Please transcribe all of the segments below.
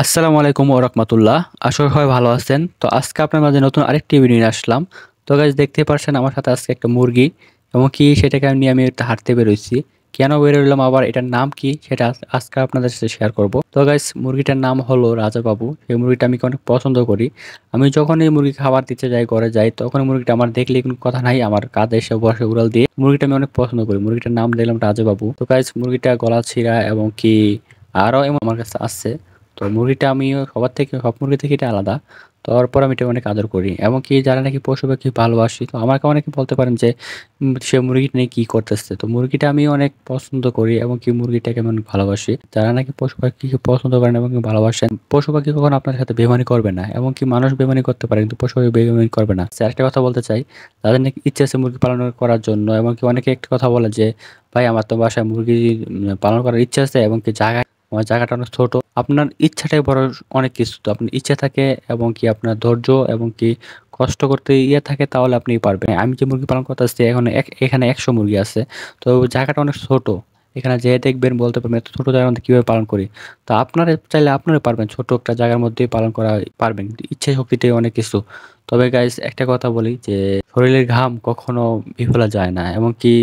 আসসালামু আলাইকুম ওয়া রাহমাতুল্লাহ। আশা করি সবাই ভালো আছেন। তো আজকে আপনার মাঝে নতুন আরেকটি ভিডিও নিয়ে আসলাম। তো গাইস দেখতেই পারছেন আমার সাথে আজকে একটা মুরগি এবং কি সেটাকে নিয়ে আমি একটু হাঁটতে বেরোইছি। কেন বের হইলাম আবার এটার নাম কি সেটা আজকে আপনাদের সাথে শেয়ার করব। তো গাইস মুরগিটার নাম হলো রাজা বাবু। এই মুরগিটা আমি অনেক পছন্দ করি। আমি যখনই মুরগি খাবার দিতে যাই ঘরে যাই তখন মুরগিটা আমার দেখলেই কোনো কথা নাই আমার কাঁধে এসে বসে উড়াল দিয়ে। মুরগিটা আমি অনেক পছন্দ করি। মুরগিটার নাম দিলাম রাজা বাবু। তো গাইস মুরগিটা গলা ছিঁড়া এবং কি আরো এমন আমার কাছে আছে। তো মুরগিটা আমি সবার থেকে সব মুরগি থেকে এটা আলাদা। তারপর আমি এটা অনেক আদর করি এবং কি যারা নাকি পশু পাখি ভালোবাসি তো আমাকে অনেকে বলতে পারেন যে সে মুরগিটা নিয়ে কি করতেছে। তো মুরগিটা আমি অনেক পছন্দ করি এবং কি মুরগিটাকে আমি অনেক ভালোবাসি। যারা নাকি পশু পাখিকে পছন্দ করেন এবং কি ভালোবাসেন, পশু পাখি কখনো আপনার সাথে বেইমানি করবে না এবং কি মানুষ বেইমানি করতে পারে কিন্তু পশু পাখি বেইমানি করবে না। আরেকটা কথা বলতে চাই, তাদের নাকি ইচ্ছে আছে মুরগি পালন করার জন্য এবং কি অনেকে একটা কথা বলে যে ভাই আমার তো বাসায় মুরগি পালন করার ইচ্ছা আছে এবং কি আমার জায়গাটা অনেক ছোট। আপনার ইচ্ছাটাই বড় অনেক কিছু। তো আপনার ইচ্ছা থাকে এবং কি আপনার ধৈর্য এবং কি কষ্ট করতে থাকে তাহলে আপনি পারবেন। আমি যে মুরগি পালন করতেছি এখন এখানে 100 মুরগি আছে। তো জায়গাটা অনেক ছোট। এখানে যেয়ে দেখবেন বলতে পারবেন এত ছোট জায়গার মধ্যে কিভাবে পালন করি। তো আপনারা চাইলে আপনারা পারবেন ছোট একটা জায়গার মধ্যেই পালন করা পারবেন। কিন্তু ইচ্ছা শক্তিটাই অনেক কিছু। তবে গাইস একটা কথা বলি যে শরীরের ঘাম কখনো বিফলে যায় না এবং কি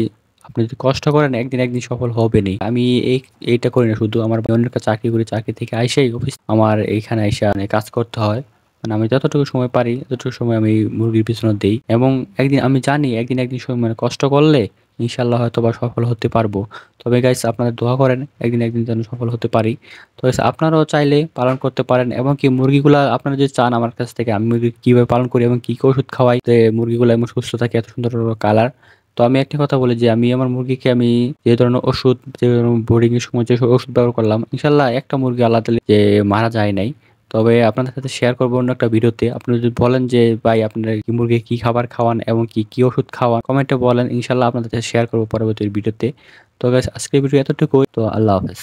আপনি যদি কষ্ট করেন একদিন সফল হবেনই। আমি এই এইটা করি না শুধু আমার অন্য একটা চাকরি করি। চাকরি থেকে আইসাই অফিস আমার এইখানে আইসা মানে কাজ করতে হয়। মানে আমি যতটুকু সময় পারি ততটুকু সময় আমি মুরগির পিছনে দেই এবং একদিন আমি জানি একদিন সময় মানে কষ্ট করলে ইনশাআল্লাহ হয়তোবা সফল হতে পারবো। তবে গাইস আপনারা দোয়া করেন একদিন যেন সফল হতে পারি। তো গাইস আপনারাও চাইলে পালন করতে পারেন এবং কি মুরগিগুলা আপনারা যদি চান আমার কাছ থেকে আমি মুরগি কিভাবে পালন করি এবং কি ওষুধ খাওয়াই যে মুরগিগুলো এমন সুস্থ থাকে এত সুন্দর কালার। তো আমি একটা কথা বলি যে আমি আমার মুরগিকে আমি যে ধরনের ওষুধ যে বোর্ডিং এর সময় যে ওষুধ ব্যবহার করলাম ইনশাল্লাহ একটা মুরগি আল্লাহ তাআলা যে মারা যায় নাই। তবে আপনাদের সাথে শেয়ার করবো অন্য একটা ভিডিওতে। আপনি যদি বলেন যে ভাই আপনারা কি মুরগি কি খাবার খাওয়ান এবং কি ওষুধ খাওয়ান কমেন্টে বলেন ইনশাল্লাহ আপনাদের সাথে শেয়ার করবো পরবর্তী ভিডিওতে। তো গাইস আজকের ভিডিও এতটুকুই। তো আল্লাহ হাফেজ।